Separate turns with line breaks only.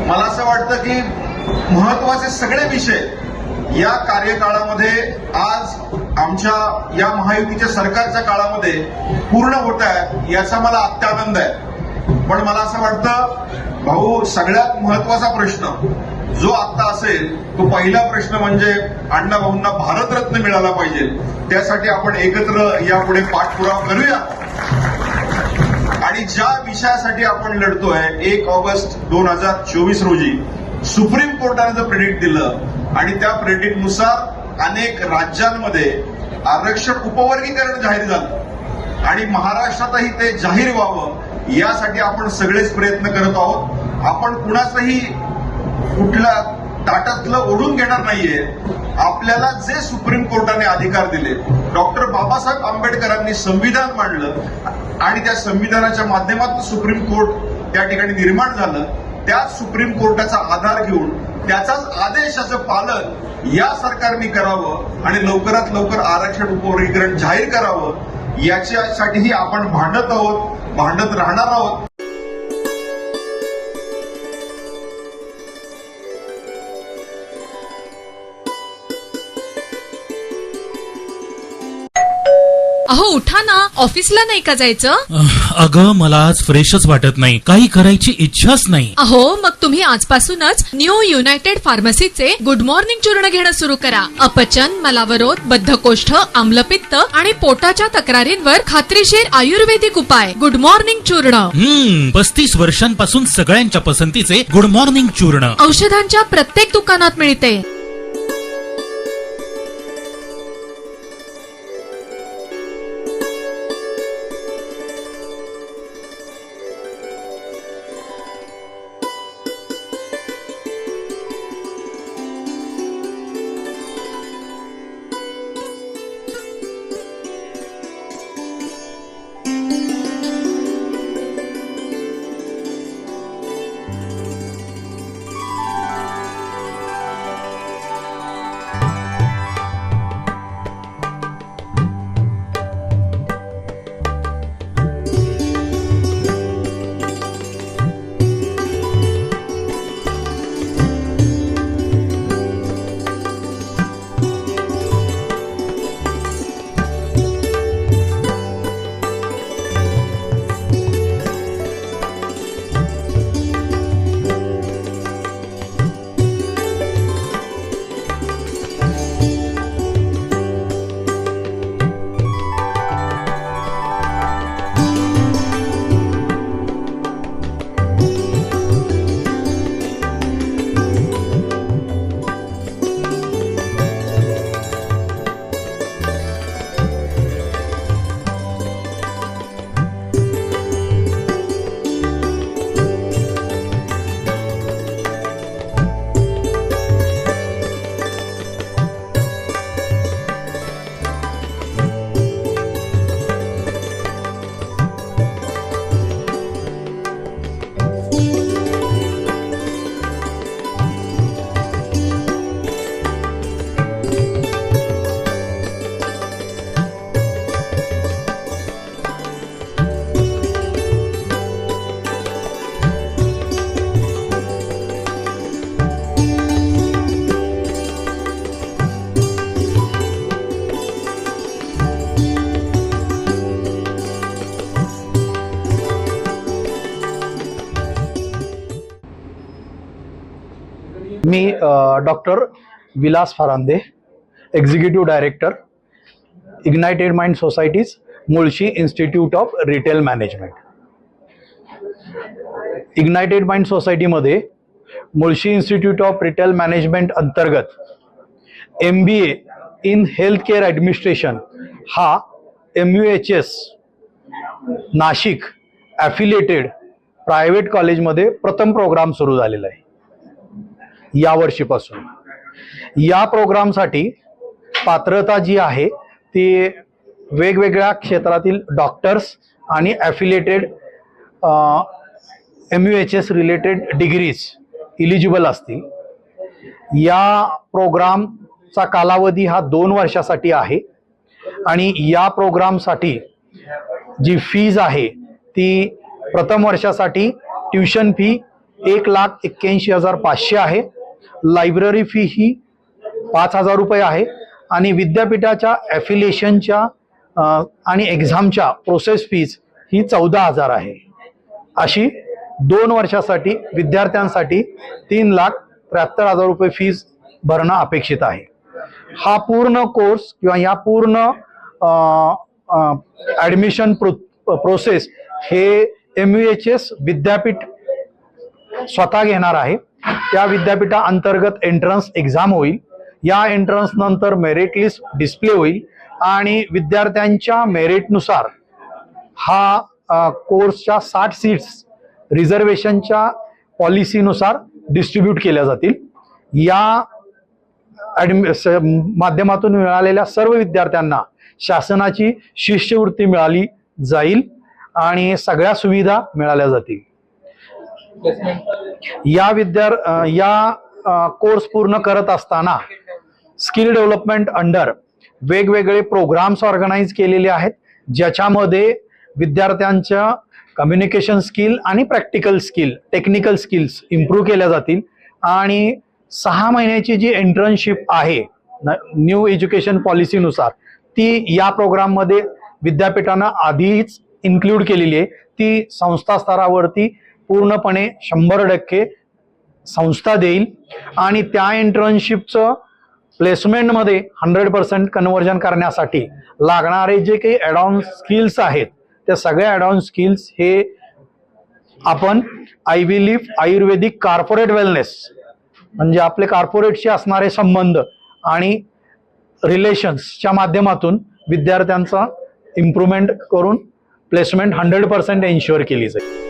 मला असं वाटतं की महत्वाचे सगळे विषय या कार्यकाळामध्ये आज आमच्या या महायुतीच्या सरकारच्या काळामध्ये पूर्ण होत आहे याचा मला अत्यानंद आहे। पण मला असं वाटतं भाऊ, सगळ्यात महत्वाचा प्रश्न जो आता असेल तो पहिला प्रश्न म्हणजे अण्णाभाऊंना भारतरत्न मिळाला पाहिजे। त्यासाठी आपण एकत्र यापुढे पाठपुरावा करूया आणि ज्या विषयासाठी आपण लढतोय 1 ऑगस्ट 2024 रोजी सुप्रीम कोर्टाने जर प्रेडिक्ट दिलं आणि त्या प्रेडिक्टनुसार अनेक राज्यांमध्ये आरक्षण उपवर्गीकरण जाहीर झालं आणि महाराष्ट्रातही ते जाहीर व्हावं यासाठी आपण सगळेच प्रयत्न करत आहोत। आपण कुणाचंही कुठल्या ताटातलं ओढून घेणार नाहीये। आपल्याला जे सुप्रीम कोर्टाने अधिकार दिले, डॉक्टर बाबासाहेब आंबेडकरांनी संविधान मांडलं आणि त्या संविधानाच्या माध्यमातून सुप्रीम कोर्ट त्या ठिकाणी निर्माण झालं, त्याच सुप्रीम कोर्टाचा आधार घेऊन त्याचाच आदेशाचं पालन या सरकारने करावं आणि लवकरात लवकर आरक्षण उपवर्गीकरण जाहीर करावं याच्यासाठीही आपण भांडत आहोत, भांडत राहणार आहोत।
अहो उठा ना, ऑफिसला नाही का जायचं?
अगं मला आज फ्रेशच वाटत नाही, काही करायची इच्छाच नाही।
अहो मग तुम्ही आजपासूनच न्यू युनायटेड फार्मसीचे गुड मॉर्निंग चूर्ण घेणं सुरू करा। अपचन, मलावरोध, बद्धकोष्ठ, आम्लपित्त आणि पोटाच्या तक्रारींवर खात्रीशीर आयुर्वेदिक उपाय गुड मॉर्निंग चूर्ण।
35 वर्षांपासून सगळ्यांच्या पसंतीचे गुड मॉर्निंग चूर्ण
औषधांच्या प्रत्येक दुकानात मिळते।
मी doctor Vilas Farande, executive director, ignited mind societies, Mulshi institute of retail management. Ignited mind सोसायटीमध्ये Mulshi institute of retail management अंतर्गत MBA in health care administration हा MUHS नाशिक ॲफिलिएटेड प्रायव्हेट कॉलेजमध्ये प्रथम प्रोग्राम सुरू झालेला आहे या वर्षीपासून। या प्रोग्रामसाठी पात्रता जी आहे ती वेगवेगळ्या क्षेत्रातील डॉक्टर्स आणि affiliated MUHS related degrees eligible असतील। या प्रोग्रामचा कालावधी हा 2 वर्षासाठी आहे आणि या प्रोग्रामसाठी जी फीज आहे ती प्रथम वर्षासाठी ट्युशन फी 1,81,500 आहे. लायब्ररी फी ही 5,000 रुपये आहे आणि विद्यापीठाच्या ॲफिलिएशनच्या आणि एक्झामच्या प्रोसेस फीज ही 14,000 आहे. अशी 2 वर्षासाठी विद्यार्थ्यांसाठी 3,73,000 रुपये फीज भरणं अपेक्षित आहे. हा पूर्ण कोर्स किंवा या पूर्ण ॲडमिशन प्रोसेस हे MUHS विद्यापीठ स्वतः घेणार आहे. त्या विद्यापीठाअंतर्गत एंट्रन्स एक्झाम होईल. या एंट्रन्स नंतर मेरिट लिस्ट डिस्प्ले होईल आणि विद्यार्थ्यांच्या मेरिटनुसार हा कोर्सच्या 60 सीट्स रिझर्वेशनच्या पॉलिसीनुसार डिस्ट्रीब्यूट केल्या जातील. या माध्यमातून मिळालेल्या सर्व विद्यार्थ्यांना शासनाची शिष्यवृत्ती मिळाली जाईल आणि सगळ्या सुविधा मिळाल्या जातील. या कोर्स पूर्ण करत असताना स्किल डेव्हलपमेंट अंडर वेगवेगळे प्रोग्राम्स ऑर्गनाईज केलेले आहेत, ज्याच्यामध्ये विद्यार्थ्यांच्या कम्युनिकेशन स्किल आणि practical skill, technical skills improve केल्या जातील. आणि 6 महिन्याची जी इंटर्नशिप आहे न्यू एज्युकेशन पॉलिसीनुसार ती या प्रोग्राममध्ये विद्यापीठानं आधीच इन्क्लूड केलेली आहे. ती संस्था स्तरावरती पूर्णपणे 100% संस्था देईल आणि त्या इंटर्नशिपचं प्लेसमेंटमध्ये 100% कन्व्हर्जन करण्यासाठी लागणारे जे काही ॲडॉन स्किल्स आहेत त्या सगळ्या ॲडॉन स्किल्स हे आपण आयव्ही लीफ आयुर्वेदिक कॉर्पोरेट वेलनेस म्हणजे आपले कॉर्पोरेटशी असणारे संबंध आणि रिलेशन्सच्या माध्यमातून विद्यार्थ्यांचा इम्प्रूव्हमेंट करून प्लेसमेंट 100% एन्श्युअर केली जाईल.